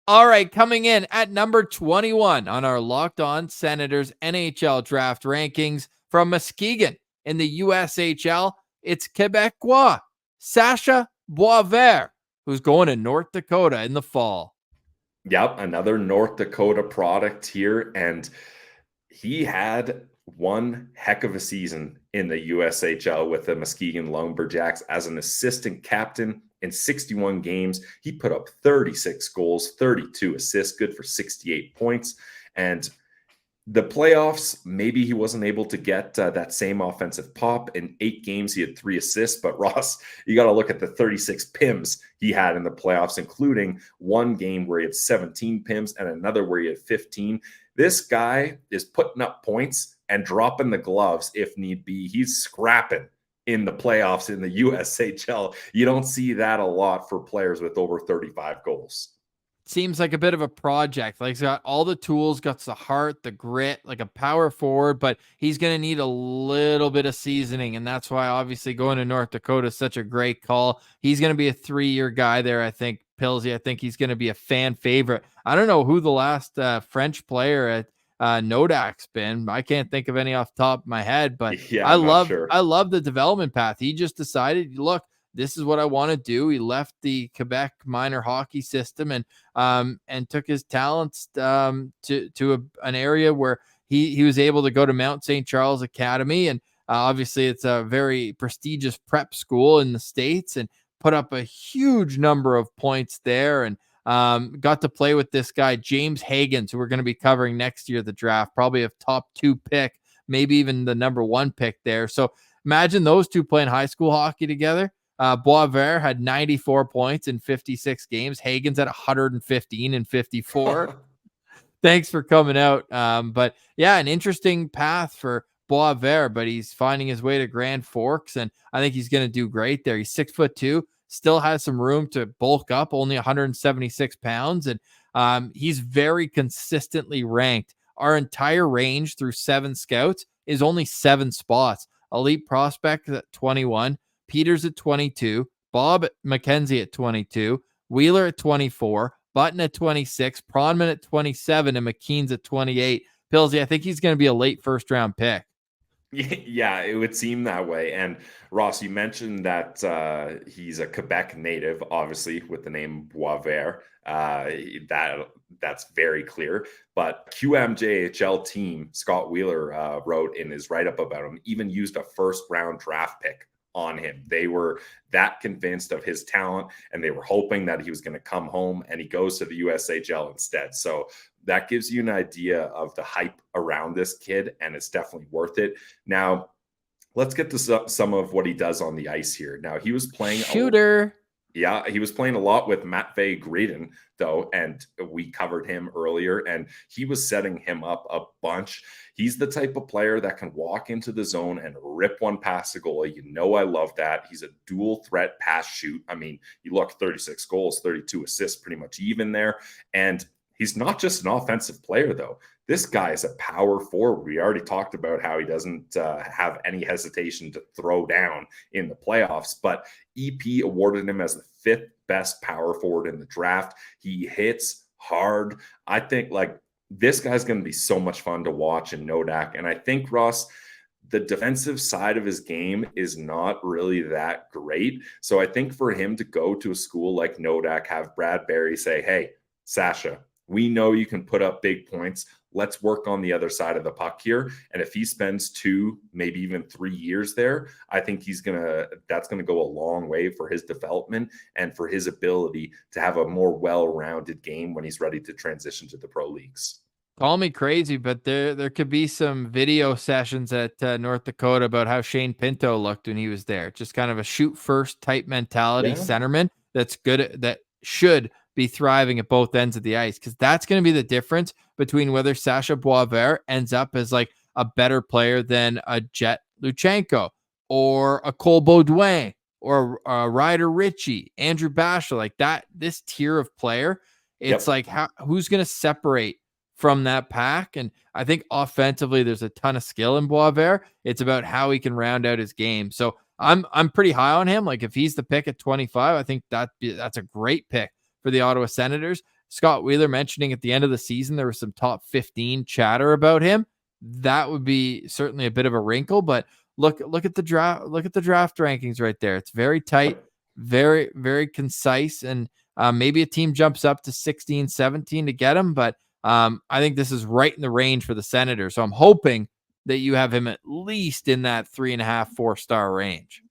All right, coming in at number 21 on our Locked On Senators NHL draft rankings from Muskegon in the USHL, it's Quebecois Sacha Boisvert, who's going to North Dakota in the fall. Yep, another North Dakota product here, and he had one heck of a season in the USHL with the Muskegon Lumberjacks as an assistant captain. In 61 games, he put up 36 goals, 32 assists, good for 68 points. And the playoffs, maybe he wasn't able to get that same offensive pop. In 8 games, he had 3 assists. But Ross, you got to look at the 36 PIMs he had in the playoffs, including one game where he had 17 PIMs and another where he had 15. This guy is putting up points and dropping the gloves if need be. He's scrapping in the playoffs in the USHL. You don't see that a lot for players with over 35 goals. Seems like a bit of a project. Like, he's got all the tools, got the heart, the grit, like a power forward, but he's going to need a little bit of seasoning. And that's why obviously going to North Dakota is such a great call. He's going to be a 3-year guy there. I think Pillsy, I think he's going to be a fan favorite. I don't know who the last French player at Nodak's been. I can't think of any off the top of my head, but yeah, I love the development path. He just decided, look, this is what I want to do. He left the Quebec minor hockey system and took his talents to an area where he was able to go to Mount St. Charles Academy. And obviously it's a very prestigious prep school in the States, and put up a huge number of points there. And got to play with this guy, James Hagens, who we're going to be covering next year, the draft, probably a top 2 pick, maybe even the number 1 pick there. So imagine those two playing high school hockey together. Boisvert had 94 points in 56 games. Hagens had 115 in 54. Thanks for coming out. But yeah, an interesting path for Boisvert, but he's finding his way to Grand Forks, and I think he's going to do great there. He's 6'2", still has some room to bulk up, only 176 pounds, and he's very consistently ranked. Our entire range through 7 scouts is only 7 spots. Elite prospect at 21, Peters at 22, Bob McKenzie at 22, Wheeler at 24, Button at 26, Pronman at 27, and McKean's at 28. Pillsy, I think he's going to be a late first-round pick. Yeah, it would seem that way. And Ross, you mentioned that he's a Quebec native, obviously, with the name Boisvert. That's very clear. But QMJHL team, Scott Wheeler wrote in his write-up about him, even used a first-round draft pick on him. They were that convinced of his talent, and they were hoping that he was going to come home, and he goes to the USHL instead. So that gives you an idea of the hype around this kid, and it's definitely worth it. Now, let's get to some of what he does on the ice here. Now, he was playing shooter. He was playing a lot with Matvei Gridin, though, and we covered him earlier, and he was setting him up a bunch. He's the type of player that can walk into the zone and rip one past the goalie. You know I love that. He's a dual threat pass shoot. I mean, you look, 36 goals, 32 assists, pretty much even there. And he's not just an offensive player, though. This guy is a power forward. We already talked about how he doesn't have any hesitation to throw down in the playoffs, but EP awarded him as the 5th best power forward in the draft. He hits hard. I think this guy's going to be so much fun to watch in Nodak. And I think, Ross, the defensive side of his game is not really that great. So I think for him to go to a school like Nodak, have Brad Berry say, hey, Sacha, we know you can put up big points. Let's work on the other side of the puck here. And if he spends 2, maybe even 3 years there, I think that's going to go a long way for his development and for his ability to have a more well-rounded game when he's ready to transition to the pro leagues. Call me crazy, but there could be some video sessions at North Dakota about how Shane Pinto looked when he was there. Just kind of a shoot first type mentality centerman that's good, that should be thriving at both ends of the ice, because that's going to be the difference between whether Sacha Boisvert ends up as like a better player than a Jet Luchenko or a Cole Baudouin or a Ryder Ritchie, Andrew Bashel, like that. This tier of player, it's like who's going to separate from that pack. And I think offensively there's a ton of skill in Boisvert. It's about how he can round out his game. So I'm pretty high on him. Like if he's the pick at 25, I think that's a great pick for the Ottawa Senators. Scott Wheeler mentioning at the end of the season there was some top 15 chatter about him. That would be certainly a bit of a wrinkle, but look at the draft. Look at the draft rankings right there. It's very tight, very, very concise, and maybe a team jumps up to 16, 17 to get him, but I think this is right in the range for the Senators. So I'm hoping that you have him at least in that 3.5, 4-star range.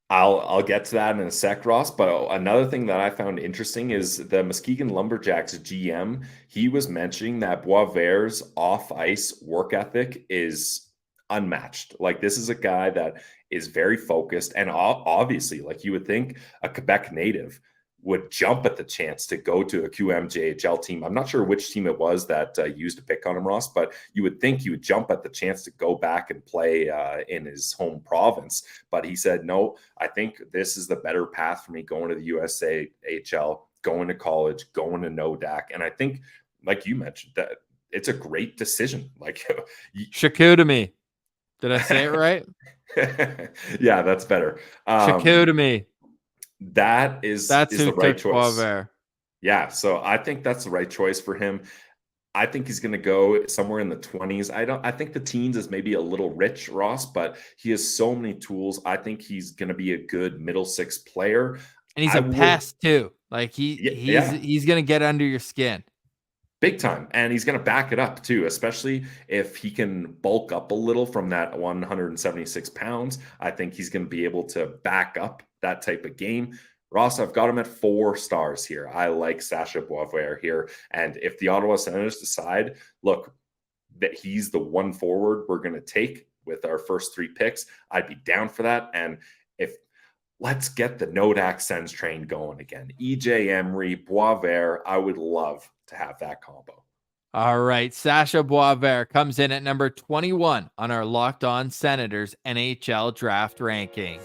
I'll get to that in a sec, Ross. But another thing that I found interesting is the Muskegon Lumberjacks GM. He was mentioning that Boisvert's off-ice work ethic is unmatched. Like, this is a guy that is very focused, and obviously, like, you would think a Quebec native would jump at the chance to go to a QMJHL team. I'm not sure which team it was that used to pick on him, Ross, but you would think he would jump at the chance to go back and play in his home province. But he said, no, I think this is the better path for me, going to the USAHL, going to college, going to NODAC. And I think, like you mentioned, that it's a great decision. Like, Shakutami. Did I say it right? Yeah, that's better. Shakutami. That's the right choice. Boisvert. Yeah, so I think that's the right choice for him. I think he's going to go somewhere in the 20s. I think the teens is maybe a little rich, Ross, but he has so many tools. I think he's going to be a good middle six player. And he's a pest too. Like he's going to get under your skin. Big time. And he's going to back it up too, especially if he can bulk up a little from that 176 pounds. I think he's going to be able to back up that type of game. Ross, I've got him at 4 stars here. I like Sacha Boisvert here. And if the Ottawa Senators decide, look, that he's the one forward we're going to take with our first 3 picks, I'd be down for that. And let's get the NODAC Sens train going again. EJ Emery, Boisvert, I would love to have that combo. All right. Sacha Boisvert comes in at number 21 on our Locked On Senators NHL draft rankings.